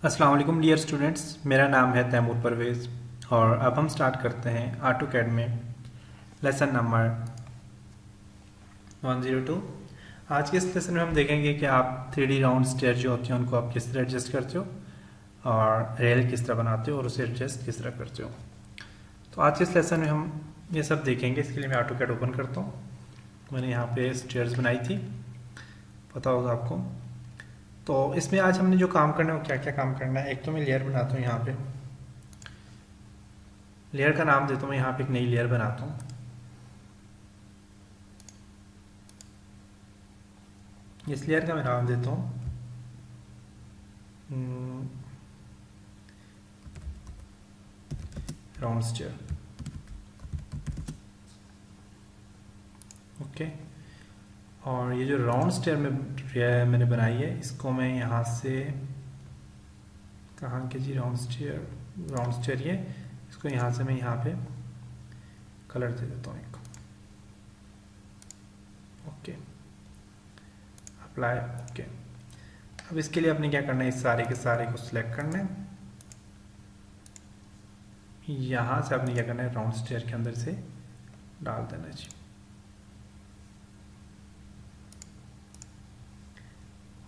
अस्सलाम वालेकुम dear students, मेरा नाम है तैमूर परवेज़ और अब हम स्टार्ट करते हैं ऑटोकैड में लेसन नंबर 102। आज के इस लेसन में हम देखेंगे कि आप 3D राउंड स्टेयर जो होती हैं उनको आप किस तरह एडजस्ट करते हो और रेल किस तरह बनाते हो और उसे एडजस्ट किस तरह करते हो। तो आज के इस लेसन में हम ये सब देखेंगे। इसके लिए मैं ऑटोकैड ओपन करता हूँ। मैंने यहाँ पे स्टेयर्स बनाई थी, पता होगा आपको। तो इसमें आज हमने जो काम करना है वो क्या क्या काम करना है। एक तो मैं लेयर बनाता हूँ, यहाँ पे लेयर का नाम देता हूँ, मैं यहाँ पे एक नई लेयर बनाता हूँ। इस लेयर का मैं नाम देता हूँ राउंड स्टेयर। ओके, और ये जो राउंड स्टेयर मैंने बनाई है, इसको मैं यहाँ से, कहाँ के जी, राउंड स्टेयर ये, इसको यहाँ से मैं यहाँ पे कलर दे देता हूँ एक। Okay, apply. ओके, अब इसके लिए आपने क्या करना है, इस सारे के सारे को सिलेक्ट करना है। यहाँ से आपने क्या करना है, राउंड स्टेयर के अंदर से डाल देना जी।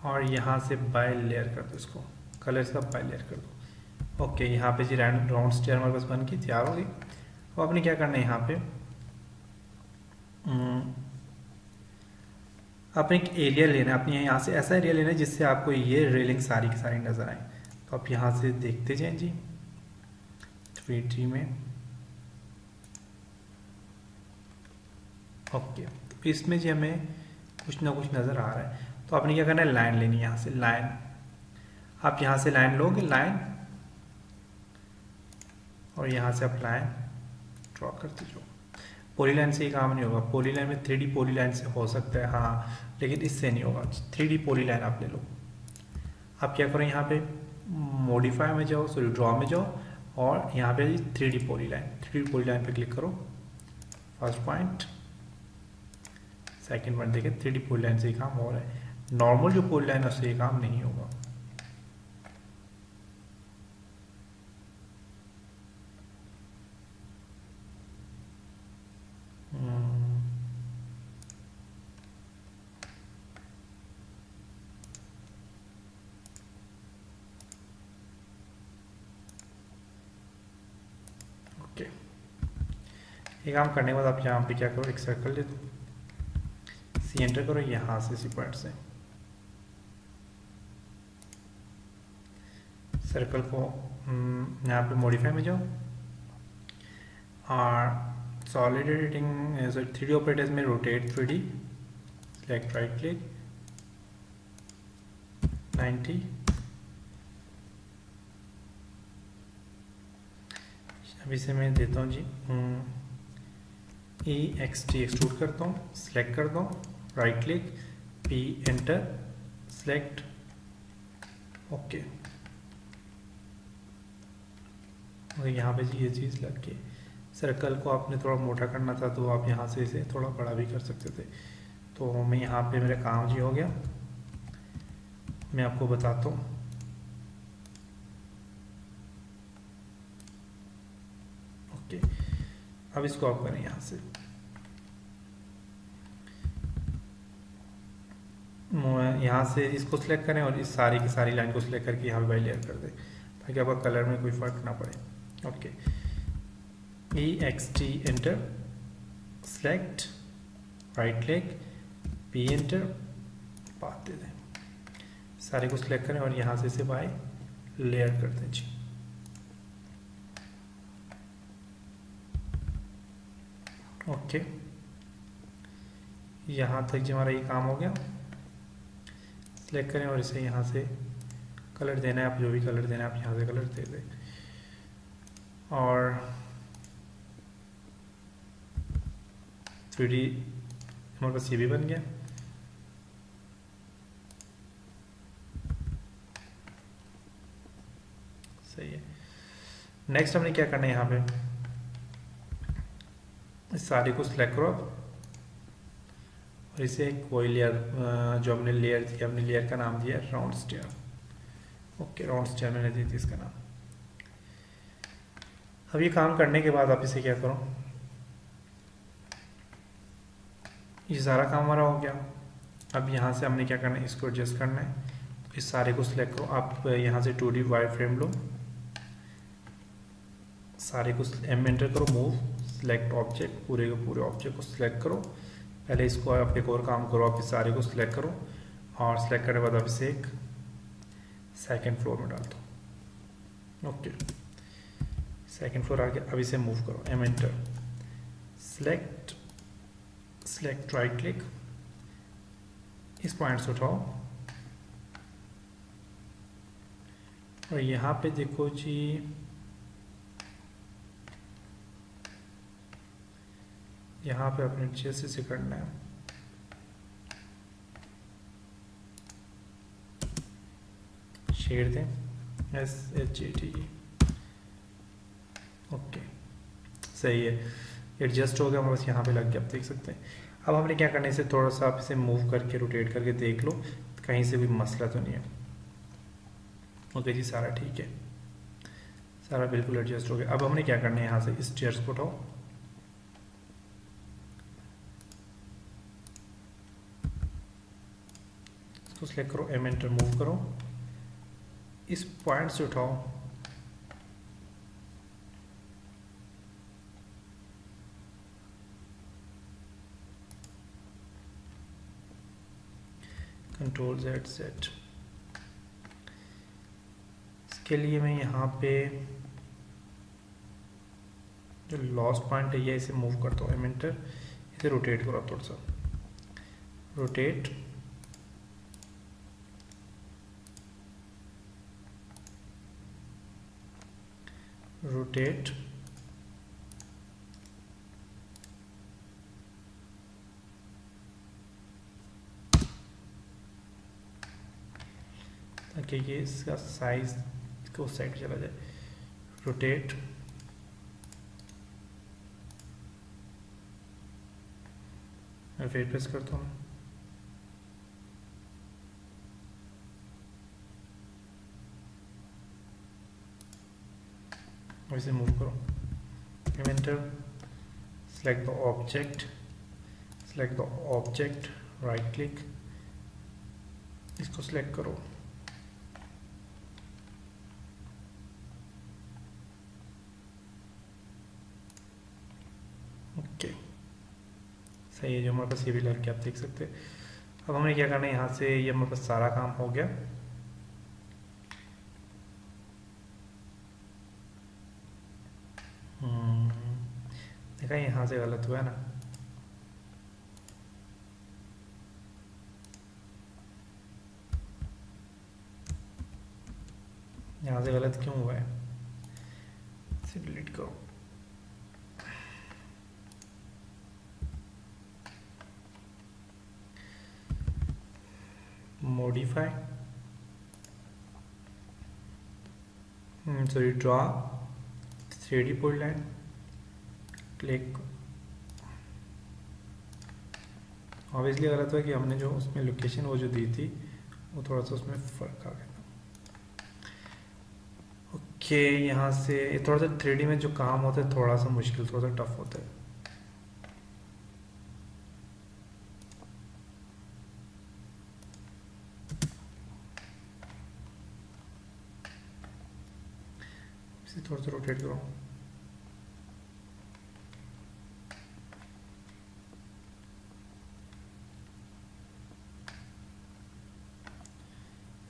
और यहाँ से बाय लेयर कर दो, इसको कलर्स का बाय लेयर कर दो। ओके, यहाँ पे जी राउंड स्टेयर हमारे पास बन के तैयार हो गई। अब आपने क्या करना है, यहाँ पे आपने एक एरिया लेना है, आपने यहाँ से ऐसा एरिया लेना है जिससे आपको ये रेलिंग सारी की सारी नजर आए। तो आप यहाँ से देखते जाएं जी 3D में। ओके, तो इसमें जी हमें कुछ ना कुछ नज़र आ रहा है। तो आपने क्या करना है, लाइन लेनी है। यहाँ से लाइन, आप यहाँ से लाइन लोगे, लाइन, और यहाँ से आप लाइन ड्रॉ करते जाओ। पोली लाइन से ही काम नहीं होगा। पोली लाइन में 3D पोली लाइन से हो सकता है, हाँ, लेकिन इससे नहीं होगा। 3D पोली लाइन आप ले लो। आप क्या करो, यहाँ पे मॉडिफाई में जाओ, सॉरी ड्रॉ में जाओ, और यहाँ पे 3D पोली लाइन, 3D पोली लाइन पे क्लिक करो। फर्स्ट पॉइंट, सेकंड पॉइंट, देखें 3D पोली लाइन से ही काम हो रहा है। नॉर्मल जो पोली लाइन है उससे ये काम नहीं होगा। ओके, ये काम करने के बाद आप यहाँ पे क्या करो, एक सर्कल ले दो, सी एंटर करो, यहाँ से इसी पॉइंट से सर्कल को यहाँ पे मॉडिफाई में जाओ, और सॉलिड एडिटिंग 3D ऑपरेटर्स में rotate 3D, select right click 90। अब इसे मैं देता हूँ जी EXT, एक्सट्रूड करता हूँ, सिलेक्ट करता हूँ, right click, P enter, select, okay. और यहाँ पे जी ये चीज़ लग के, सर्कल को आपने थोड़ा मोटा करना था तो आप यहाँ से इसे थोड़ा बड़ा भी कर सकते थे। तो मैं यहाँ पे मेरा काम जी हो गया, मैं आपको बताता हूँ। ओके, अब इसको आप करें यहाँ से, यहाँ से इसको सिलेक्ट करें और इस सारी की सारी लाइन को सिलेक्ट करके यहाँ पे बाई लेयर कर दें, ताकि आपका कलर में कोई फर्क ना पड़े। Okay, EXT enter, select, right click, P enter, path दे दें, सारे को सिलेक्ट करें और यहाँ से इसे बाय लेयर कर दें जी। ओके, यहाँ तक जी हमारा ये काम हो गया। सिलेक्ट करें और इसे यहाँ से कलर देना है, आप जो भी कलर देना है आप यहाँ से कलर दे दें। और 3D हमारे पास ये भी बन गया। सही है। नेक्स्ट हमने क्या करना है, यहाँ पे इस सारे को सिलेक्ट करो और इसे कोई लेयर जो हमने लेयर दिया, हमने लेयर का नाम दिया round stair. Okay, round stair मैंने दी थी इसका नाम। अब ये काम करने के बाद आप इसे क्या करो, ये सारा काम हमारा हो गया। अब यहाँ से हमने क्या करना है, इसको एडजस्ट करना है। इस सारे को सिलेक्ट करो, आप यहाँ से 2D वायर फ्रेम लो, सारे को एम एंटर करो, मूव सिलेक्ट ऑब्जेक्ट, पूरे के पूरे ऑब्जेक्ट को सिलेक्ट करो। पहले इसको आप एक और काम करो, आप इस सारे को सिलेक्ट करो और सिलेक्ट करने के बाद आप इसे एक सेकंड फ्लोर में डाल दो। ओके, सेकंड फ्लोर आ गया। अब इसे मूव करो, M enter, select select right click, इस पॉइंट से उठाओ और यहाँ पे देखो जी, यहाँ पे अपने जैसे से करना है, शेड दें SHADE। ओके, सही है, एडजस्ट हो गया, बस यहाँ पे लग गया, आप देख सकते हैं। अब हमने क्या करना है, इसे थोड़ा सा आप इसे मूव करके रोटेट करके देख लो कहीं से भी मसला तो नहीं है। ओके जी, सारा ठीक है, सारा बिल्कुल एडजस्ट हो गया। अब हमने क्या करना है, यहाँ से इस चेयर्स को उठाओ, इसको सिलेक्ट करो, एम एंटर, मूव करो, इस पॉइंट से उठाओ, कंट्रोल Z। इसके लिए मैं यहाँ पे जो लॉस्ट पॉइंट है ये इसे मूव करता हूँ, एम एंटर, इसे रोटेट करो थोड़ा सा, रोटेट, रोटेट, ताकि ये इसका साइज को साइड चला जाए, रोटेट, मैं फिर प्रेस करता हूँ, इसे मूव करो, enter, select the object, right click, इसको select करो, ओके, सही है, जो हमारे पास ये भी लग गया, आप देख सकते हैं। अब हमें क्या करना है, यहाँ से ये हमारे पास सारा काम हो गया। देखा, यहाँ से गलत हुआ है ना, यहाँ से गलत क्यों हुआ है, इसे डिलीट करो, modify, sorry, draw 3D point line, click. Obviously गलत हुआ कि हमने जो उसमें लोकेशन वो जो दी थी वो थोड़ा सा उसमें फर्क आ गया था। ओके, यहाँ से थोड़ा सा 3D में जो काम होता है थोड़ा सा मुश्किल, थोड़ा सा टफ होता है। इसे थोड़ा सा रोटेट करो,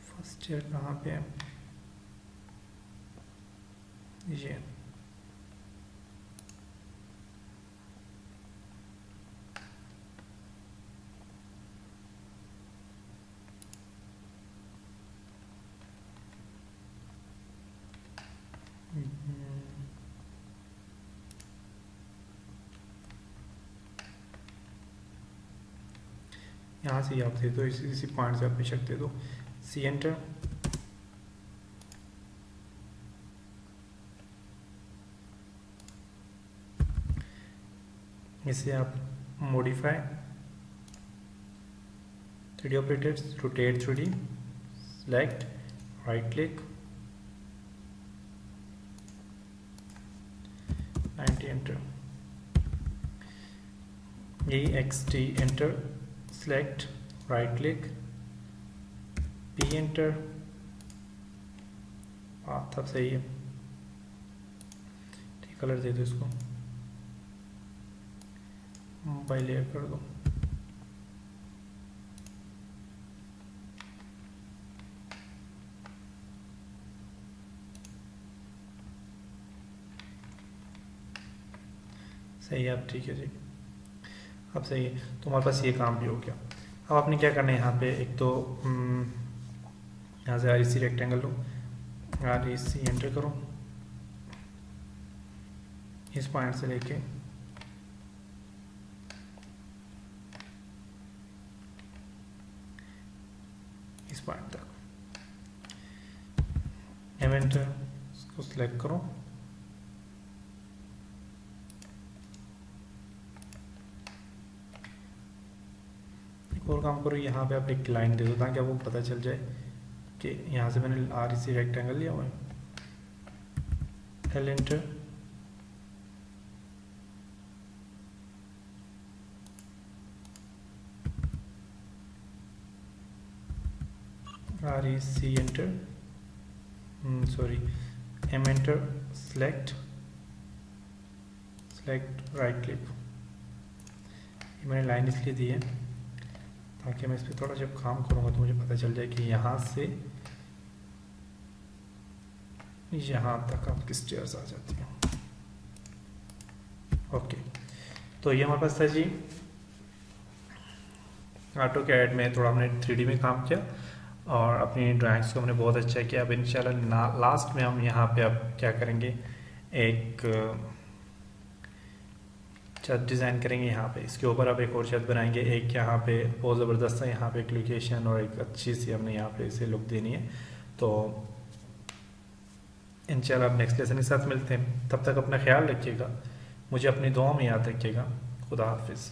फर्स्ट चेयर कहाँ पे है, ये यहाँ से आप दे दो, इसी पॉइंट से आप बेशक दे दो, सी एंटर, इसे आप modify, 3D operators, rotate 3D, select, right click, 90 enter, EXT enter, select, right click, P enter, तब सही है। ठीक, कलर दे दो इसको, बाई लेयर कर दो। सही है, अब ठीक है जी, अब सही है। तो हमारे पास ये काम भी हो गया। अब आपने क्या करना है, यहाँ पे एक तो यहाँ से REC रेक्टेंगल लो, REC एंटर करो, इस पॉइंट से लेके इस पॉइंट तक, M एंटर, इसको सिलेक्ट करो, और काम करो, यहाँ पे आप एक लाइन दे दो ताकि आपको पता चल जाए कि यहाँ से मैंने REC रेक्टेंगल लिया हुआ है। L enter, REC enter, sorry, M enter, select, right click. ये मैंने लाइन इसलिए दी है ताकि मैं इस पर थोड़ा जब काम करूँगा तो मुझे पता चल जाए कि यहाँ से यहाँ तक आपकी स्टेयर्स आ जाती हैं। ओके, तो ये हमारे पास था जी AutoCAD में। थोड़ा हमने 3D में काम किया और अपनी ड्राइंग्स को हमने बहुत अच्छा किया। अब इंशाल्लाह लास्ट में हम यहाँ पे अब क्या करेंगे, एक छत डिज़ाइन करेंगे यहाँ पे, इसके ऊपर अब एक और छत बनाएंगे। एक यहाँ पे बहुत ज़बरदस्त है, यहाँ पे एक लोकेशन और एक अच्छी सी हमने यहाँ पे इसे लुक देनी है। तो इंशाल्लाह अब नेक्स्ट लेसन के साथ मिलते हैं। तब तक अपना ख्याल रखिएगा, मुझे अपनी दुआ में याद रखिएगा। खुदा हाफिज़।